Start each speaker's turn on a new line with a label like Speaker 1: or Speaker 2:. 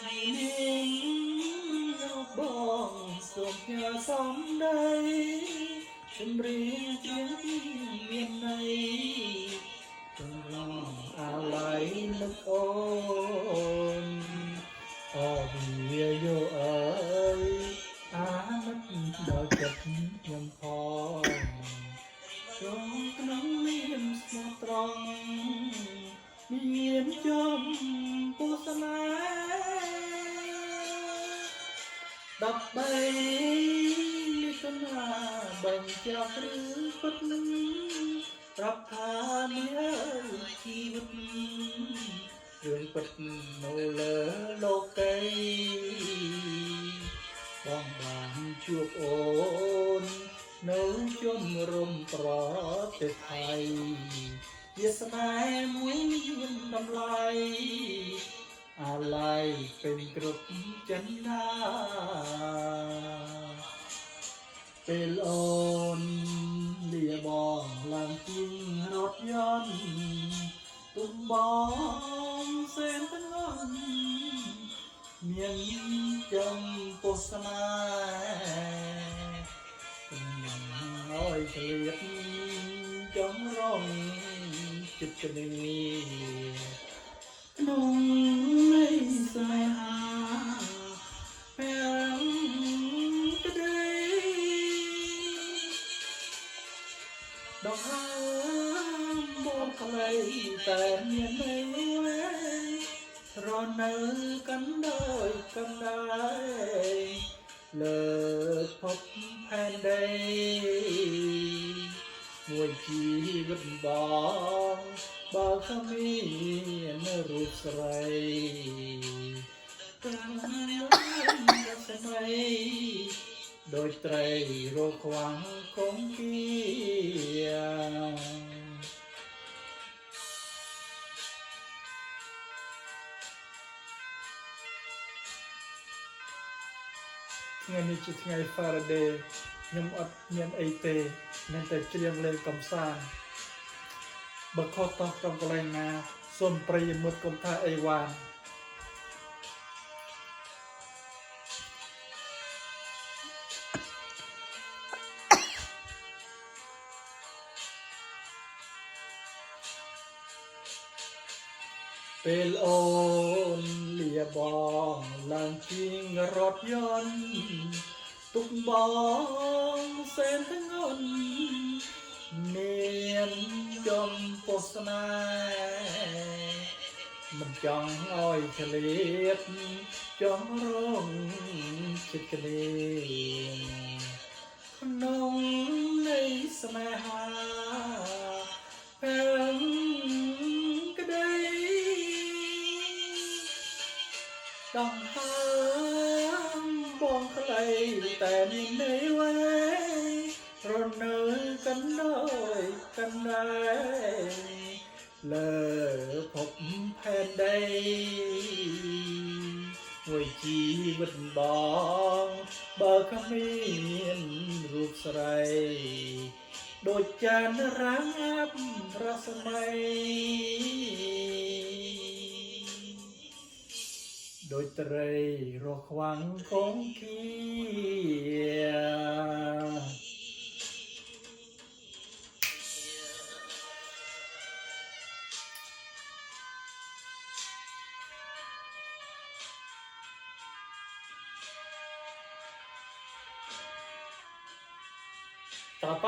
Speaker 1: នេះបងសូមផ្ញើសំដីជំរាបជូនមានន័យក្នុងអាឡ័យនឹកអូនអូវាយោអើយអាណិតដល់ចិត្តខ្ញុំផងក្នុងមានស្មោះត្រង់មានចំពោះស្នេហ៍13មិថុនាបញ្ចប់ឬពិតប្រាប់ថាមានជីវិតរឿងពិតនៅលើលោកីបងបានជួបអូននៅជុំរំប្រទេសថៃវាស្នេហ៍មួយមានតម្លៃអាឡ័យពេញគ្រប់ចិន្តាពេលអូនលាបងឡើងជារថយន្តទុំបងសែនទាំងអន់មានចំពោះស្នេហ៍អើយឆ្លៀតចំរងចិត្តគ្នាក្នុងនៃស្នេហាពេលក្តីដកហើមបងក្លៃតែមានន័យរនៅកាន់ដោយកាន់ដែរលើភពផែនដីមួយជីវិតបងបើគ្មានរូបស្រីទាំងស្មីដោយត្រីរកខ្វាំងគង្គាថ្ងៃនេះជាថ្ងៃ Faraday ខ្ញុំអត់មានអីទេមានតែច្រៀងលេងកំសាន្តបើខុសតោះtrongកន្លែងណាសូមប្រិយមិត្តកុំថាអីវ៉ានពេលអូនលាបងឡើងជាងរថយន្តទុកបងសែនទាំងអន់មានចំពោះស្នេហ៍មិនចង់ឲ្យឆ្លៀតចង់រងចិត្តគ្នាក្នុងនៃស្នេហាពេលក្តីដងហើមបងក្លៃតែមានន័យវែរនៅកាន់ដោយកាន់ដែរលើភពផែនដីមួយជីវិតបងបើគ្មានរូបស្រីដូចចានរាងអាប់រស្មីដោយត្រីរកខ្វាំងគង្គាต่อไป